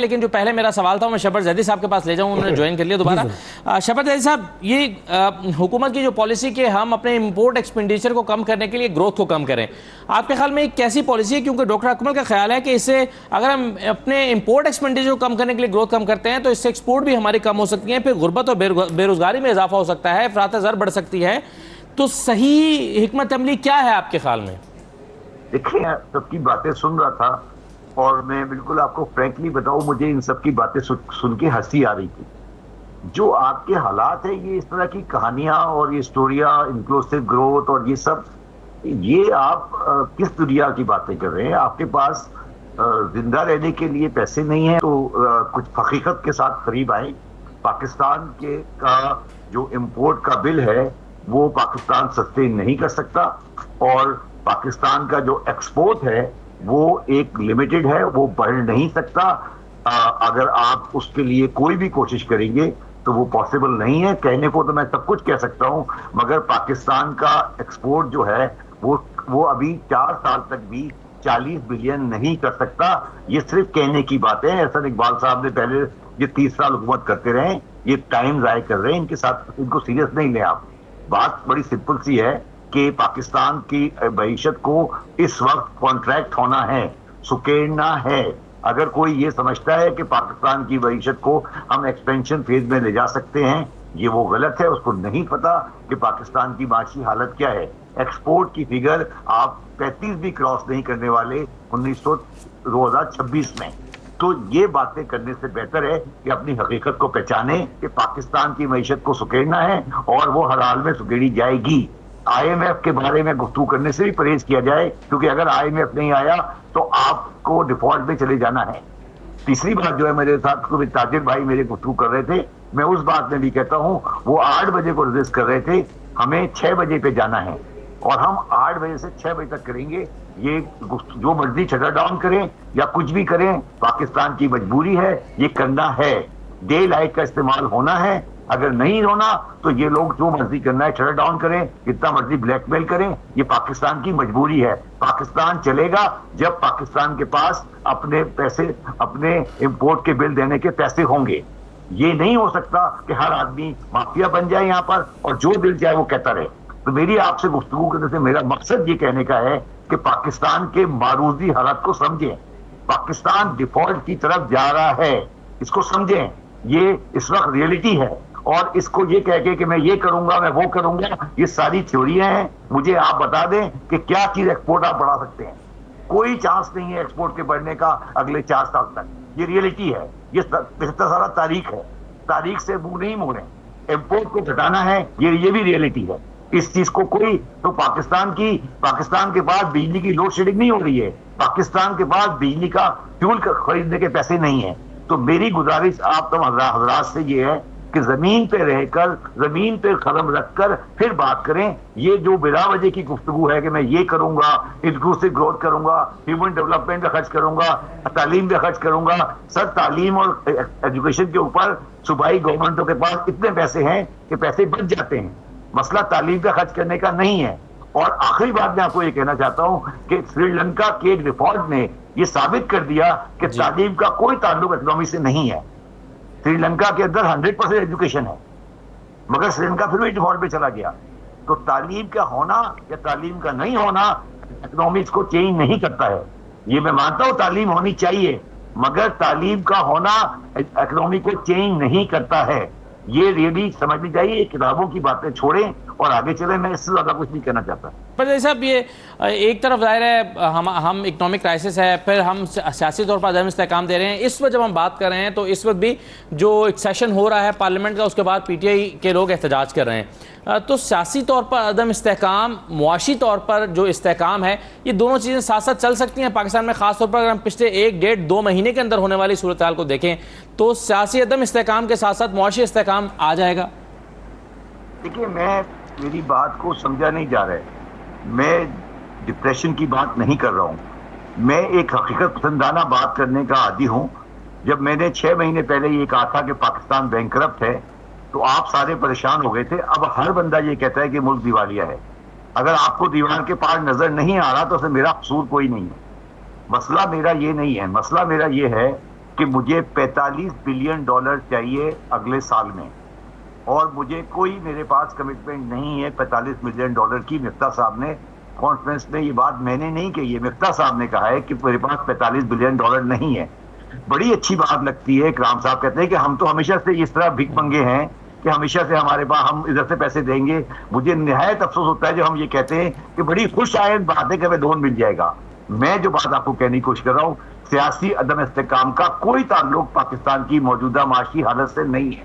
لیکن جو پہلے میرا سوال تھا میں شبر زیدی صاحب کے پاس لے جاؤں، انہوں نے جوائن کر لیا دوبارہ۔ شبر زیدی صاحب، یہ حکومت کی جو پالیسی کہ ہم اپنے امپورٹ ایکسپینڈیچر کو کم کرنے کے لیے گروتھ کو کم کریں، آپ کے خیال میں ایک کیسی پالیسی ہے؟ کیونکہ ڈاکٹر اکمل کا خیال ہے کہ اس سے اگر ہم اپنے امپورٹ ایکسپینڈیچر کو کم کرنے کے لیے گروتھ کم کرتے ہیں تو اس سے ایکسپورٹ بھی ہماری کم ہو سکتی ہیں، پھر غربت اور بے روزگاری میں اضافہ ہو سکتا ہے، افراط زر بڑھ سکتی ہے۔ تو صحیح حکمت عملی کیا ہے آپ کے خیال میں؟ دیکھیں، سب کی باتیں سن رہا تھا اور میں بالکل آپ کو فرینکلی بتاؤں، مجھے ان سب کی باتیں سن کے ہنسی آ رہی تھی۔ جو آپ کے حالات ہیں، یہ اس طرح کی کہانیاں اور یہ سٹوریاں، انکلوسیو گروتھ اور یہ سب، یہ آپ کس دنیا کی باتیں کر رہے ہیں؟ آپ کے پاس زندہ رہنے کے لیے پیسے نہیں ہیں تو کچھ حقیقت کے ساتھ قریب آئیں۔ پاکستان کے کا جو امپورٹ کا بل ہے وہ پاکستان سسٹین نہیں کر سکتا، اور پاکستان کا جو ایکسپورٹ ہے وہ ایک لمیٹڈ ہے، وہ بڑھ نہیں سکتا۔ اگر آپ اس کے لیے کوئی بھی کوشش کریں گے تو وہ پاسبل نہیں ہے۔ کہنے کو تو میں سب کچھ کہہ سکتا ہوں، مگر پاکستان کا ایکسپورٹ جو ہے وہ ابھی 4 سال تک بھی 40 بلین نہیں کر سکتا۔ یہ صرف کہنے کی باتیں ہیں۔ احسن اقبال صاحب نے پہلے یہ 30 سال حکومت کرتے رہے، یہ ٹائم ضائع کر رہے ہیں، ان کے ساتھ ان کو سیریس نہیں لیں آپ۔ بات بڑی سمپل سی ہے کہ پاکستان کی معیشت کو اس وقت کانٹریکٹ ہونا ہے، سکیڑنا ہے۔ اگر کوئی یہ سمجھتا ہے کہ پاکستان کی معیشت کو ہم ایکسپینشن فیز میں لے جا سکتے ہیں، یہ وہ غلط ہے۔ اس کو نہیں پتا کہ پاکستان کی معاشی حالت کیا ہے۔ ایکسپورٹ کی فگر آپ 35 بھی کراس نہیں کرنے والے 2026 میں۔ تو یہ باتیں کرنے سے بہتر ہے کہ اپنی حقیقت کو پہچانیں کہ پاکستان کی معیشت کو سکیڑنا ہے اور وہ ہر حال میں سکیڑی جائے گی۔ آئی ایم ایف کے بارے میں گفتگو کرنے سے بھی پرہیز کیا جائے، کیونکہ اگر آئی ایم ایف نہیں آیا تو آپ کو ڈیفالٹ میں چلے جانا ہے۔ تیسری بات جو ہے، میرے ساتھ تاجر بھائی میرے گفتگو کر رہے تھے، میں اس بات میں بھی کہتا ہوں، وہ 8 بجے کو رجسٹ کر رہے تھے، ہمیں 6 بجے پہ جانا ہے اور ہم 8 بجے سے 6 بجے تک کریں گے۔ یہ جو مرضی شٹر ڈاؤن کریں یا کچھ بھی کریں، پاکستان کی مجبوری ہے، یہ کرنا ہے۔ ڈے لائٹ کا استعمال ہونا ہے، اگر نہیں ہونا تو یہ لوگ جو مرضی کرنا ہے شٹر ڈاؤن کریں، جتنا مرضی بلیک میل کریں، یہ پاکستان کی مجبوری ہے۔ پاکستان چلے گا جب پاکستان کے پاس اپنے پیسے، اپنے امپورٹ کے بل دینے کے پیسے ہوں گے۔ یہ نہیں ہو سکتا کہ ہر آدمی مافیا بن جائے یہاں پر اور جو دل چاہے وہ کہتا رہے۔ تو میری آپ سے گفتگو کرنے سے میرا مقصد یہ کہنے کا ہے کہ پاکستان کے معروضی حالت کو سمجھیں۔ پاکستان ڈیفالٹ کی طرف جا رہا ہے، اس کو سمجھیں۔ یہ اس وقت ریئلٹی ہے، اور اس کو یہ کہہ کے کہ میں یہ کروں گا، میں وہ کروں گا، یہ ساری تھیوریاں ہیں۔ مجھے آپ بتا دیں کہ کیا چیز ایکسپورٹ آپ بڑھا سکتے ہیں؟ کوئی چانس نہیں ہے ایکسپورٹ کے بڑھنے کا اگلے 4 سال تک۔ یہ ریئلٹی ہے، یہ سارا تاریخ ہے، تاریخ سے منہ نہیں موڑیں۔ امپورٹ کو گھٹانا ہے، یہ بھی ریئلٹی ہے۔ اس چیز کو کوئی تو پاکستان کے پاس بجلی کی لوڈ شیڈنگ نہیں ہو رہی ہے، پاکستان کے پاس بجلی کا فیول خریدنے کے پیسے نہیں ہیں۔ تو میری گزارش آپ تم حضرات سے یہ ہے کہ زمین پہ رہ کر، زمین پہ قدم رکھ کر پھر بات کریں۔ یہ جو بلا وجہ کی گفتگو ہے کہ میں یہ کروں گا، انکلوسیو گروتھ کروں گا، ہیومن ڈیولپمنٹ پہ خرچ کروں گا، تعلیم پہ خرچ کروں گا، سر تعلیم اور ایجوکیشن کے اوپر صوبائی گورنمنٹوں کے پاس اتنے پیسے ہیں کہ پیسے بچ جاتے ہیں۔ مسئلہ تعلیم پہ خرچ کرنے کا نہیں ہے۔ اور آخری بات میں آپ کو یہ کہنا چاہتا ہوں کہ سری لنکا کے ایک رپورٹ نے یہ ثابت کر دیا کہ تعلیم کا کوئی تعلق اکنامی سے نہیں ہے۔ سری لنکا کے اندر 100% ایجوکیشن ہے، مگر سری لنکا پھر بھی ڈیفالٹ پہ چلا گیا۔ تو تعلیم کا ہونا یا تعلیم کا نہیں ہونا اکنامکس کو چینج نہیں کرتا ہے۔ یہ میں مانتا ہوں تعلیم ہونی چاہیے، مگر تعلیم کا ہونا اکنامی کو چینج نہیں کرتا ہے۔ یہ ریئلی سمجھنی چاہیے۔ کتابوں کی باتیں چھوڑیں اور آگے چلیں۔ میں اس سے زیادہ کچھ نہیں کہنا چاہتا۔ پر صاحب، یہ ایک طرف ظاہر ہے ہم اکنامک کرائسس ہے، پھر ہم سیاسی طور پر عدم استحکام دے رہے ہیں۔ اس وقت جب ہم بات کر رہے ہیں تو اس وقت بھی جو ایک سیشن ہو رہا ہے پارلیمنٹ کا، اس کے بعد پی ٹی آئی کے لوگ احتجاج کر رہے ہیں۔ تو سیاسی طور پر عدم استحکام، معاشی طور پر جو استحکام ہے، یہ دونوں چیزیں ساتھ ساتھ چل سکتی ہیں پاکستان میں؟ خاص طور پر اگر ہم پچھلے 1 ڈیڑھ 2 مہینے کے اندر ہونے والی صورتحال کو دیکھیں تو سیاسی عدم استحکام کے ساتھ ساتھ معاشی استحکام آ جائے گا۔ دیکھیے، میری بات کو سمجھا نہیں جا رہا ہے۔ میں ڈپریشن کی بات نہیں کر رہا ہوں، میں ایک حقیقت پسندانہ بات کرنے کا عادی ہوں۔ جب میں نے 6 مہینے پہلے یہ کہا تھا کہ پاکستان بینکرپٹ ہے تو آپ سارے پریشان ہو گئے تھے۔ اب ہر بندہ یہ کہتا ہے کہ ملک دیوالیہ ہے۔ اگر آپ کو دیوار کے پار نظر نہیں آ رہا تو اسے میرا قصور کوئی نہیں ہے۔ مسئلہ میرا یہ نہیں ہے، مسئلہ میرا یہ ہے کہ مجھے $45 بلین چاہیے اگلے سال میں، اور مجھے کوئی میرے پاس کمٹمنٹ نہیں ہے $45 بلین کی۔ مفتاح صاحب نے کانفرنس میں یہ بات میں نے نہیں کہی ہے، مفتاح صاحب نے کہا ہے کہ میرے پاس $45 بلین نہیں ہے۔ بڑی اچھی بات لگتی ہے، اکرام صاحب کہتے ہیں کہ ہم تو ہمیشہ سے اس طرح بھیک منگے ہیں کہ ہمیشہ سے ہمارے پاس ہم ادھر سے پیسے دیں گے۔ مجھے نہایت افسوس ہوتا ہے جو ہم یہ کہتے ہیں کہ بڑی خوش آئند بات ہے کہ ہمیں لون مل جائے گا۔ میں جو بات آپ کو کہنے کی کوشش کر رہا ہوں، سیاسی عدم استحکام کا کوئی تعلق پاکستان کی موجودہ معاشی حالت سے نہیں ہے۔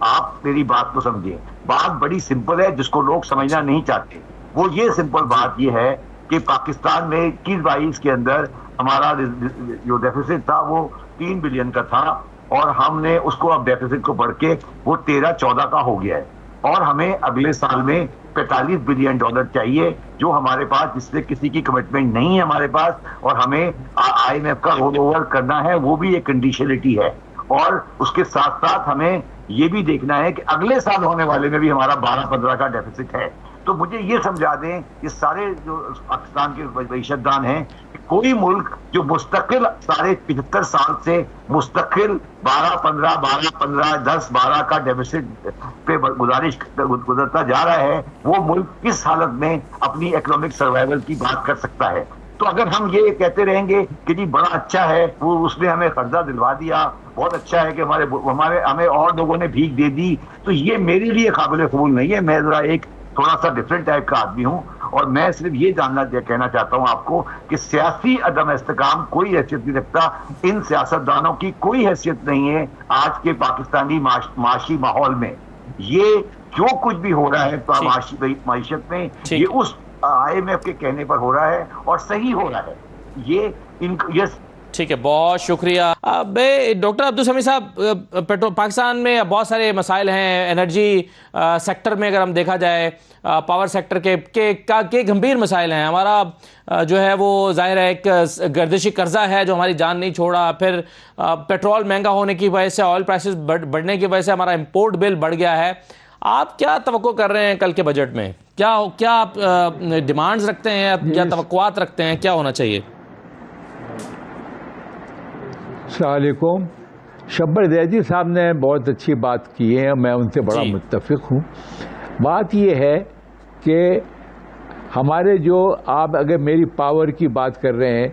آپ میری بات کو سمجھیں، بات بڑی سمپل ہے جس کو لوگ سمجھنا نہیں چاہتے۔ وہ یہ سمپل بات یہ ہے کہ پاکستان میں 21-22 کے اندر ہمارا جو ڈیفیسٹ تھا وہ 3 بلین کا تھا، اور ہم نے اس کو اب ڈیفیسٹ کو بڑھ کے وہ 13-14 کا ہو گیا ہے، اور ہمیں اگلے سال میں $45 بلین چاہیے جو ہمارے پاس، جس سے کسی کی کمٹمنٹ نہیں ہے ہمارے پاس، اور ہمیں IMF کا رول اوور کرنا ہے، وہ بھی ایک کنڈیشنلٹی ہے۔ اور اس کے ساتھ ساتھ ہمیں یہ بھی دیکھنا ہے کہ اگلے سال ہونے والے میں بھی ہمارا 12-15 کا ڈیفیسٹ ہے۔ تو مجھے یہ سمجھا دیں یہ سارے جو پاکستان کے معیشت دان ہیں کہ کوئی ملک جو مستقل سارے 75 سال سے مستقل 10-12 کا ڈیفیسٹ پہ گزرتا جا رہا ہے، وہ ملک کس حالت میں اپنی اکنامک سروائیول کی بات کر سکتا ہے؟ تو اگر ہم یہ کہتے رہیں گے کہ جی بڑا اچھا ہے، وہ اس نے ہمیں قرضہ دلوا دیا، بہت اچھا ہے کہ ہمیں اور لوگوں نے بھیک دے دی، تو یہ میرے لیے قابل قبول نہیں ہے۔ میں ذرا ایک تھوڑا سا ڈفرینٹ ٹائپ کا آدمی ہوں، اور میں صرف یہ کہنا چاہتا ہوں آپ کو کہ سیاسی عدم استحکام کوئی حیثیت نہیں رکھتا۔ ان سیاستدانوں کی کوئی حیثیت نہیں ہے آج کے پاکستانی معاشی ماحول میں۔ یہ جو کچھ بھی ہو رہا ہے معیشت میں، یہ اس IMF کے کہنے پر ہو رہا ہے، اور صحیح ہو رہا ہے۔ یہ ٹھیک ہے، بہت شکریہ۔ ڈاکٹر عبدالسمیع صاحب، پاکستان میں بہت سارے مسائل ہیں، انرجی سیکٹر میں اگر ہم دیکھا جائے، پاور سیکٹر کے گمبھیر مسائل ہیں۔ ہمارا جو ہے وہ ظاہر ہے ایک گردشی قرضہ ہے جو ہماری جان نہیں چھوڑا، پھر پیٹرول مہنگا ہونے کی وجہ سے، آئل پرائسز بڑھنے کی وجہ سے ہمارا امپورٹ بل بڑھ گیا ہے۔ آپ کیا توقع کر رہے ہیں کل کے بجٹ میں؟ کیا آپ ڈیمانڈز رکھتے ہیں یا توقعات رکھتے ہیں؟ کیا ہونا چاہیے؟ السلام علیکم۔ شبر زیدی صاحب نے بہت اچھی بات کی ہے، میں ان سے بڑا متفق ہوں۔ بات یہ ہے کہ ہمارے جو آپ اگر میری پاور کی بات کر رہے ہیں،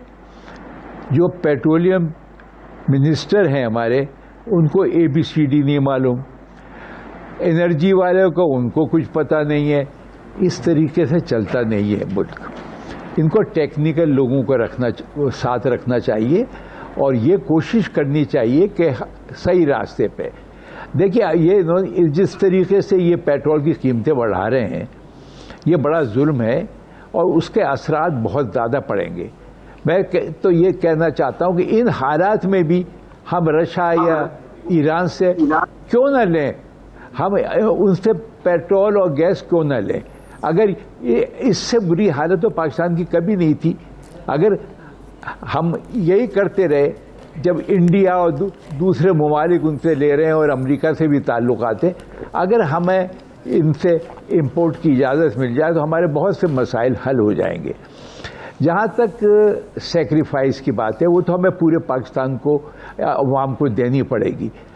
جو پیٹرولیم منسٹر ہیں ہمارے، ان کو ABCD نہیں معلوم، انرجی والوں کو ان کو کچھ پتہ نہیں ہے۔ اس طریقے سے چلتا نہیں ہے ملک۔ ان کو ٹیکنیکل لوگوں کو ساتھ رکھنا چاہیے، اور یہ کوشش کرنی چاہیے کہ صحیح راستے پہ دیکھیے۔ یہ جس طریقے سے یہ پیٹرول کی قیمتیں بڑھا رہے ہیں، یہ بڑا ظلم ہے، اور اس کے اثرات بہت زیادہ پڑیں گے۔ میں تو یہ کہنا چاہتا ہوں کہ ان حالات میں بھی ہم رشیا یا ایران سے کیوں نہ لیں، ہم ان سے پیٹرول اور گیس کیوں نہ لیں؟ اگر اس سے بری حالت تو پاکستان کی کبھی نہیں تھی۔ اگر ہم یہی کرتے رہے، جب انڈیا اور دوسرے ممالک ان سے لے رہے ہیں اور امریکہ سے بھی تعلقات ہیں، اگر ہمیں ان سے امپورٹ کی اجازت مل جائے تو ہمارے بہت سے مسائل حل ہو جائیں گے۔ جہاں تک سیکریفائس کی بات ہے، وہ تو ہمیں پورے پاکستان کو، عوام کو دینی پڑے گی۔